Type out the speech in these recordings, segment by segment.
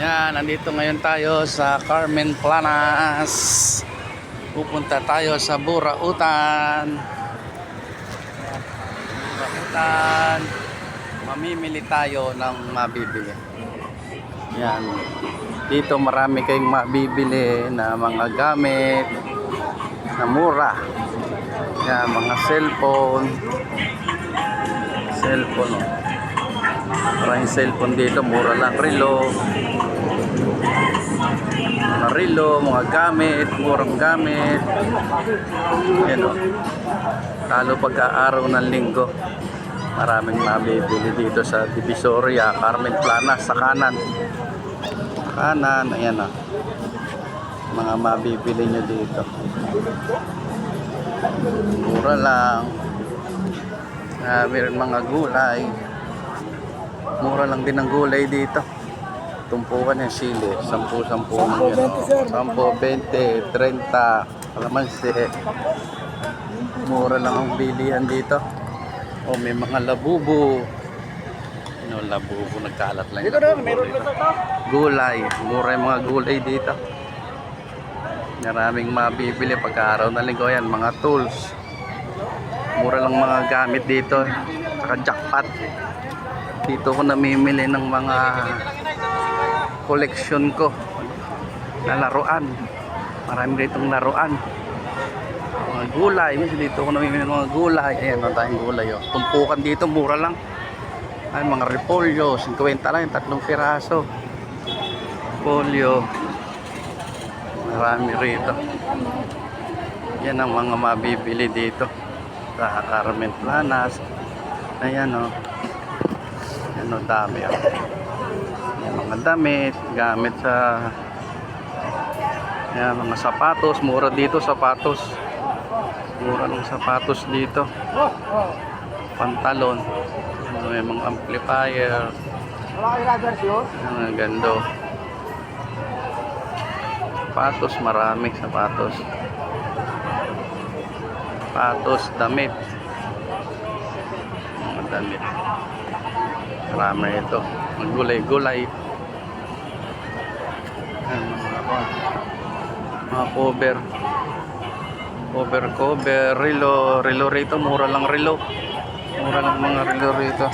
Yan, nandito ngayon tayo sa Carmen Planas. Pupunta tayo sa Burautan. Burautan. Mamimili tayo ng mabibili. Yan. Dito marami kayong mabibili na mga gamit na mura. Yan, mga cellphone. Cellphone. Maraming cellphone dito, mura lang. Relo. Mga relo, mga gamit, murang gamit. Yan o. Lalo pagka-araw ng linggo. Maraming mabibili dito sa Divisoria, Carmen Planas, sa kanan. Kanan, ayan o. Mga mabibili nyo dito. Mura lang. Meron mga gulay. Mura lang din ang gulay dito. Tumpukan yung sili, 10-10 lang yan. 10, 20, 30, kalamansi. Mura lang ang bilihan dito. O may mga labubo. Labubo, nagkalat lang. Dito na, meron dito. Gulay, mura yung mga gulay dito. Maraming mabibili pagka-araw na linggo yan, mga tools. Mura lang mga gamit dito. Saka jackpot. Dito ko namimili ng mga collection ko na laruan. Marami ditong laruan. Mga gulay. Dito ko namimili ng mga gulay. Ayan, ang tayong gulay. Oh. Tumpukan dito, mura lang. Ay, mga repolyo. 50 lang yung 3 piraso. Repolyo. Marami rito. Yan ang mga mabibili dito sa Carmen Planas. Ayan o. Ayan o, dami o. Ayan, mga damit. Gamit sa ayan, mga sapatos. Mura dito sapatos. Mura ng sapatos dito. Pantalon. Ayan, may mga amplifier. Ayan, ang ganda. Sapatos, marami sapatos. Sapatos, damit. Mga damit. Marami ito. Maggulay-gulay. Mga cover. Cover. Relo. Relo rito. Mura lang relo. Mura lang mga relo rito.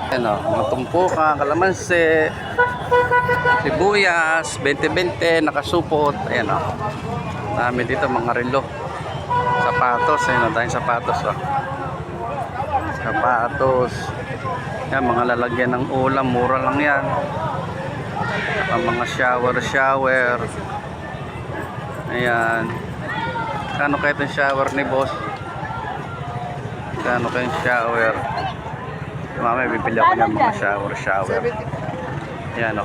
Ayan o. Mga tumpukan, kalamansi. Sibuyas, 20-20, nakasupot. Ayan o. Dami dito mga relo. Sapatos. Ayan o, tayong sapatos o. Sapatos. Yan, mga lalagyan ng ulam. Mura lang yan. Ang mga shower. Ayan. Kano kayo itong shower ni boss? Kano kayong shower? Mamaya bibili ako ng mga shower. Ayan o.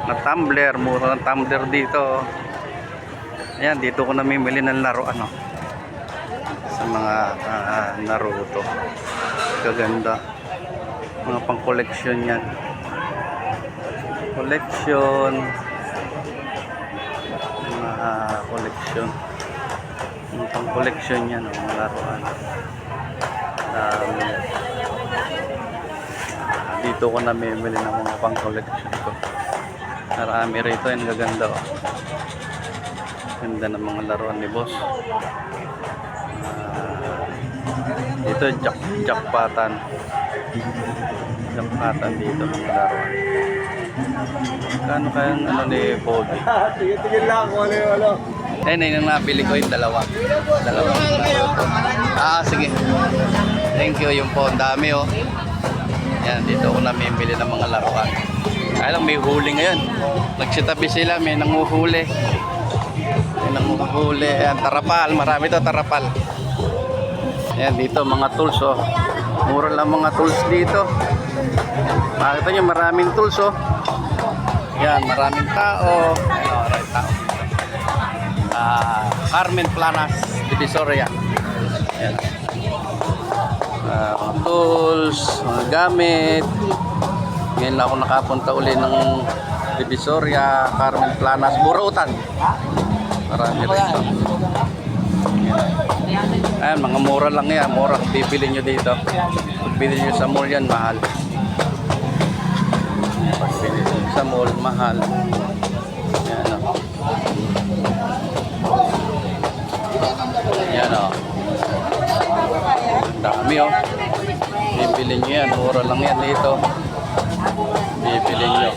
Na tumbler, mura ng tumbler dito. Ayan, dito ko namimili ng laruan o. Sa mga Naruto. Kaganda. Mga pang collection yan. Collection. Mga collection. Mga pang collection yan o, mga laruan. Dito ko namimili ng mga pang collection ko. Marami rito, yung gaganda o. Ganda ng mga laruan ni boss. Dito jackpotan dito mga laruan. Kano kayang ano ni Bobby? Tigil lang ako ano. Ayun yung nabili ko yung dalawa Naruto. Sige. Thank you, yung po, ang dami oh. Yan, dito ako namimili ng mga laruan. Kaya lang may huli ngayon. Nagsitabi sila, may nanguhuli. Ayan, tarapal, marami to tarapal. Ayan, dito mga tools oh. Mura lang mga tools dito. Makita nyo, maraming tools oh. Ayan, maraming tao. Ayan, maraming tao. Carmen Planas, Divisoria. Ayan. Mga tools, mga gamit. Ngayon lang ako nakapunta uli ng Divisoria, Carmen Planas, Burautan. Marami rito. Ayan, mga mura lang yan. Mura kung bibili nyo dito. Pag bibili nyo sa mall yan, mahal. Pag bibili nyo sa mall, mahal. Yan o. Yan o. Ang dami o. Bibili nyo yan. Mura lang yan dito. Bibili nyo.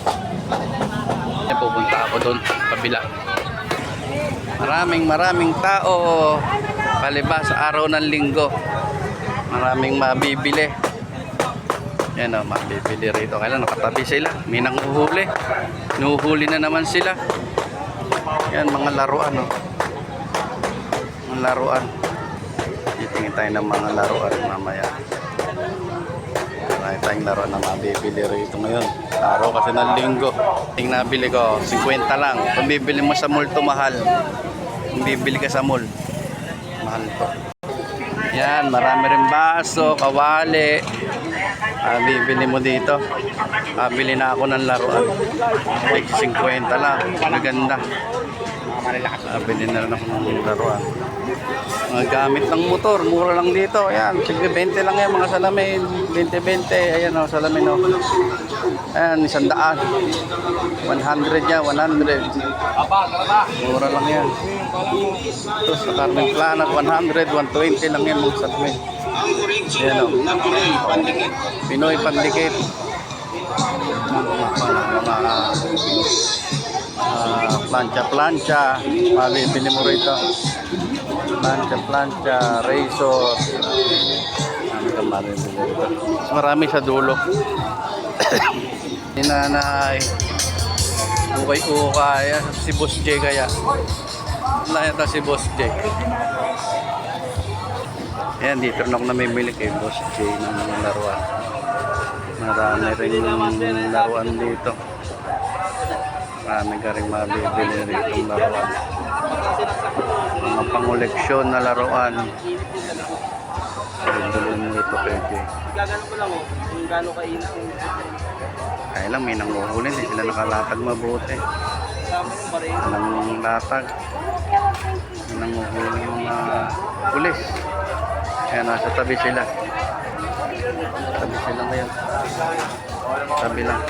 Pupunta ako doon. Kabila. Maraming tao. Palibas sa araw ng linggo. Maraming mabibili. Yan o, mabibili rito. Kailan nakatabi sila. May nanguhuli. Nuhuli na naman sila. Yan, mga laruan o. Mga laruan. Titingin tayo ng mga laruan mamaya. Marami tayong laruan na mabibili rito ngayon. Araw kasi ng linggo. Ting nabili ko, 50 lang. Kung bibili mo sa mall to, mahal. Kung bibili ka sa mall, mahal to. Yan, marami rin baso, kawali. Bibili mo dito. Bili na ako ng laruan. 50 lang. Maganda. Bili na rin ako ng laruan. Mga gamit ng motor, mura lang dito. Ayan, 20 lang yan mga salamin. 20-20. Ayan o, salamin o. Ayan, 100. 100 yan, 100. Mura lang yan. Ito sa Carmen Planat, 100, 120 lang yan mga salamin. Ayan o. Pinoy Pandikit. Plancha. Mabibili mo rito. Plancha, razor. Marami sa dulo. Inanay. Ukay. Si Boss J kaya. Wala si Boss J. Ayan, dito na ako namimili kay Boss J ng mga laruan. Marami rin laruan dito. Marami ka rin mabibili rito ng laruan. Mga pangoleksyon na laruan. Bibili mo ito pwede. Gagano ko lang kung gaano kaina. Kaya lang may nanguhuli, hindi sila nakalatag mabuti. Walang latag. May nanguhuli yung mga pulis. Kaya nasa tabi sila. Tabi sila ngayon. Tabi lang.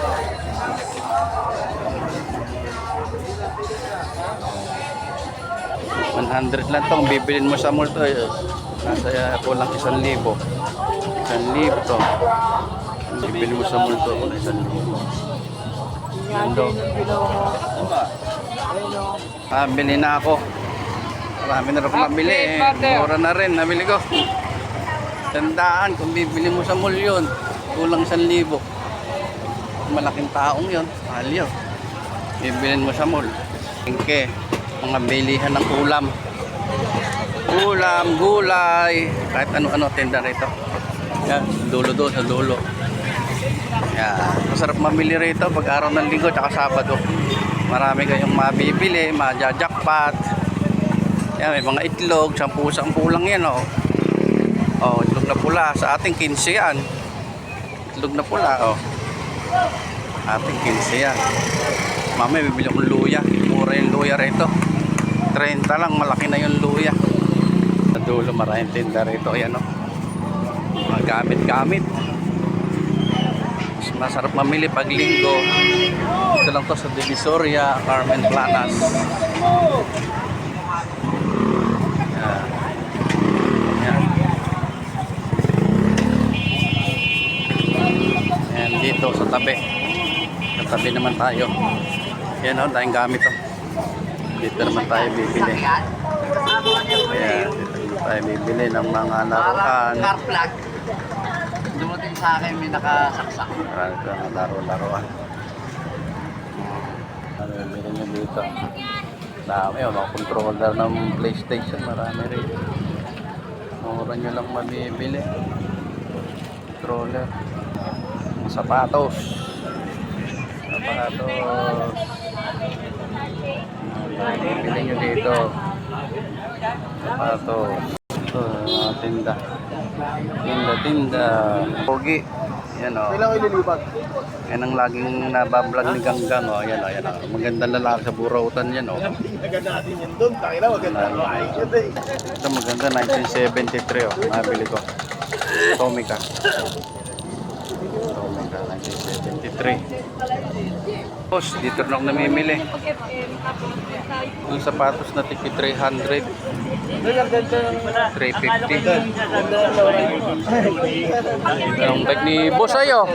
$100 lang itong bibilin mo sa mall to. Nasa kulang 1,000. 1,000 to. Bibili mo sa mall to kung 1,000. Ganda. Bili na ako. Marami na rin ako mabili eh. Mura na rin, nabili ko. 100 kung bibili mo sa mall yun. Kulang 1,000. Malaking taong yun. Mahal yun. Bibilin mo sa mall. Tingke. Mga bilihan ng ulam. Ulam, gulay. Kahit ano-ano tinda rito. Yan, dulo doon sa dulo. Yan. Masarap mamili rito pag araw ng linggo tsaka Sabado. Marami kayong mabibili, majajakpat. Yan, may mga itlog, 10 lang yan oh. Oh, itlog na pula. Sa ating 15 yan. Itlog na pula oh. Ating 15 yan. Mamaya bibili akong luya. Mura yung luya rito. 30 lang, malaki na yung luya. Sa dulo, maraming tinda rito. Ayan o. Mga gamit-gamit. Masarap mamili pag linggo. Ito lang to sa Divisoria, Carmen Planas. Ayan. Ayan, dito sa tabi. Sa tabi naman tayo. Ayan o, tayong gamit o. Dito naman tayo bibili. Ayan, dito naman tayo bibili ng mga laruan. Car plug. Dumating sa akin, may nakasaksak. Marami ito ang laro-laruan. Ano yung bili nyo dito? Dami o, mga controller ng PlayStation. Marami rin. Mura nyo lang mabibili. Controller. Mga sapatos. Bili nyo dito. Sapatos. Ito, mga tinda. Tinda. Pogi. Yan o. Kailan ko ililipat? Yan ang laging nabablog ni Ganggang o. Yan o. Magandang lalaki sa burautan yan o. Naganda natin yan doon. Takina, maganda ang lahat. Ito maganda. 1973 o. Nabili ko. Tomica. Tomica. 1973. Boss, dito na ako namimili. Pag-FM, tapos tayo. Yung sapatos na tiki 300, 350. Ang bag ni boss ayo.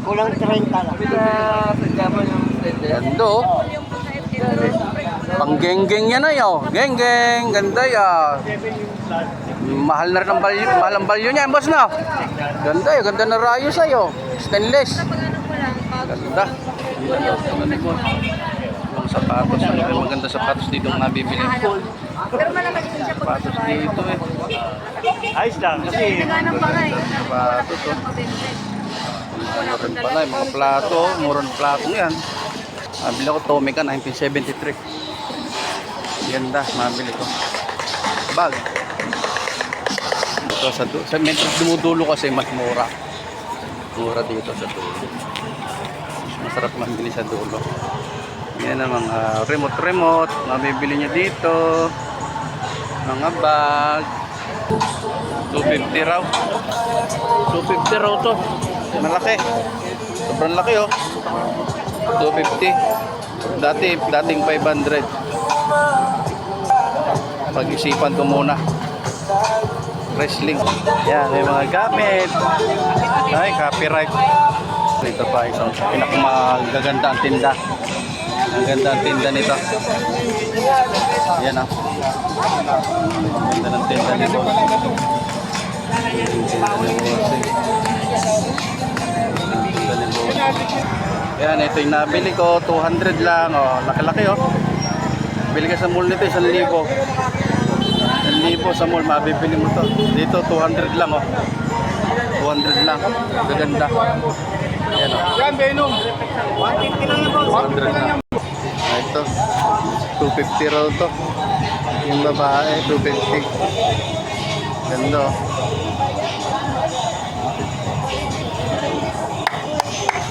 Kulang 30 lang. Ganda oh. Yung po sa FM, Pang geng-geng yan ayo. Geng-geng. Ganda ya. Mahal na rin ang balyo. Mahal ang balyo niya, boss na. Ganda yun. Ganda na rayos ayo. Stainless. pag-ano ko lang, pag Ganda. Ang sapatos. Ang maganda sapatos dito ang nabibili. pero malakas din siya pag Sapatos sabay. dito eh. Ayos lang. Kasi Naghanap pa nga eh. Sapatos oh. Mura rin pala. Yung mga plato. Mura ng plato yan. Nabili ako Tomica 1973. Ganda. Nabili ko. Bag. Ito sa medyo dumudulo kasi mas mura. Mura dito sa dulo. Masarap mabili sa dulo. Yan ang mga remote. Mabibili nyo dito. Mga bag. 250 raw. 250 raw to. Malaki. Sobrang laki oh. 250. Dating 500. Pag-isipan ko muna. Wrestling. Yan, may mga gamit. Ay, copyright. Ito pa isang pinakamagaganda ang tinda. Ang ganda ang tinda nito. Yan ah. Ang ganda ng tinda nito. Yan, ito yung nabili ko. 200 lang. Oh, laki-laki oh. Bili ka sa mall nito, 1,000. 1,000 sa mall, mabibili mo to. Dito, 200 lang oh. 200 lang. Gaganda. Yan oh. yan, Venom. 150 lang yan, boss. 200 lang. Ito, 250 raw to. Yung babae, 250. Ganda oh.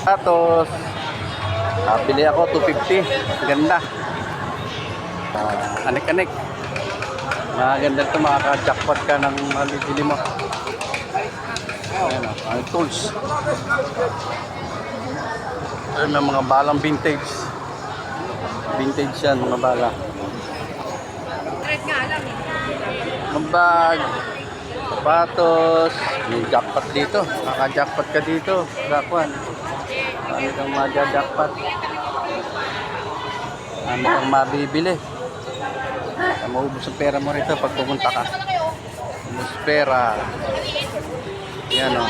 Tapos, bili ako 250. Ganda. Anik-anik. Maganda ito, makaka-jackpot ka ng malibili mo. Ayan o, ang tools. Ayan, may mga balang vintage. Vintage yan, mga bala. Thread nga lang eh. Ang bag, sapatos, may jackpot dito. Kaka-jackpot ka dito. Gakuan. Ano kang maja-jackpot? Ano kang mabibili? Maubos ang pera mo rito pag pumunta ka. Ubos pera. Yan o.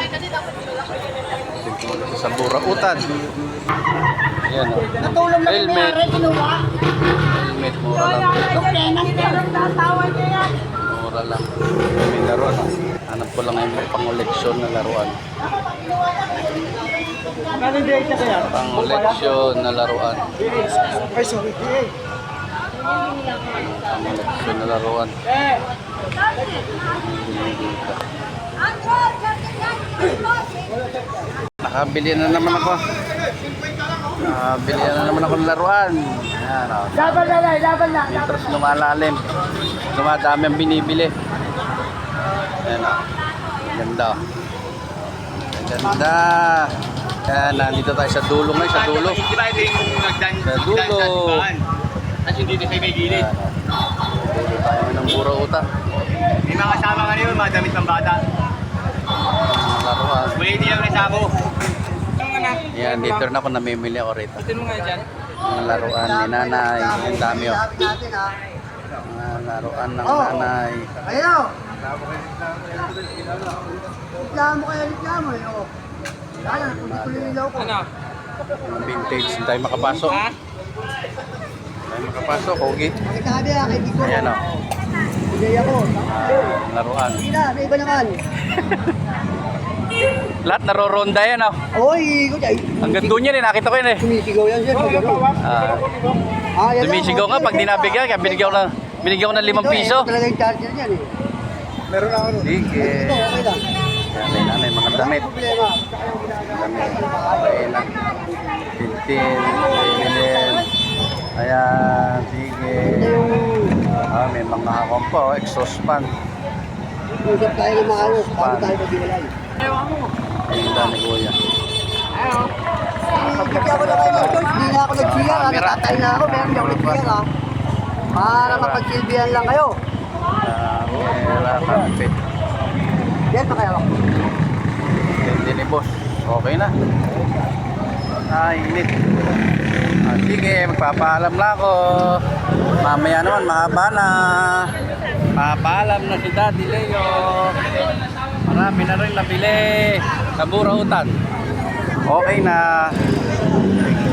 Sa burautan. Yan o. Helmet. Helmet, mura lang. Mura lang. May laruan o. Hanap ko lang yung pang-koleksyon na laruan. Pang-koleksyon na laruan. Ay, sorry. Pang-koleksyon na laruan. Nakabili na naman ako. Nakabili na naman ako ng laruan. Ayan o. Laban na. Interest lumalalim. Dumadami ang binibili. Ayan o. Ganda o. Ganda. Ayan, nandito tayo sa dulo ngayon, sa dulo. Di ba ito yung Sa dulo. Tapos yung dito kayo may gilid. Ayan o. Dulo tayo ng burautan. May mga kasama nga yun, mga damit ng bata. Mga laruan. Pwede lang na sako. Ayan, dito rin ako namimili ako rito. Ito mo nga dyan. Mga laruan ni nanay. Ang dami o. Mga laruan ng nanay. Ayo. Reklamo kayo, reklamo eh. Oh. Sana, kulit-kulit ko. Ano? Mga vintage. Hindi tayo makapasok. Hindi tayo makapasok. Okay. Magkakabi ah, kay Biko. Ayan o. Bigay ako. Laruan. Sige na, may iba naman. Lahat naroronda yan o. Oy, ikot ay. Hanggang doon yan eh. Nakita ko yun eh. Sumisigaw yan siya. Pag ano. Yan Dumisigaw lang, nga pag dinabigyan. Kaya binigyan ko ng 5 piso. Ito talaga yung charger yan eh. Meron ako. Sige. Ito, okay lang. Yan, nanay, mga damit. Problema. Damit. Okay lang. 15. Bilhin. Ayan. Sige. May mga akong po. Exhaust fan. Usap tayo ng mga ano. Bago tayo maghiwalay. Ayun na ni Kuya. Si Bigyan ko na kayo ng choice. Hindi na ako nag-GR. Natatay na ako. Pero hindi ako nag-GR. Para mapagsilbihan lang kayo. Wala kape. Yan pa kaya ako. Hindi ni boss. Okay na. Init. Sige, magpapaalam na ako. Mamaya naman, mahaba na. Papaalam na si Daddy Leo. Marami na rin nabili sa burautan. Okay na.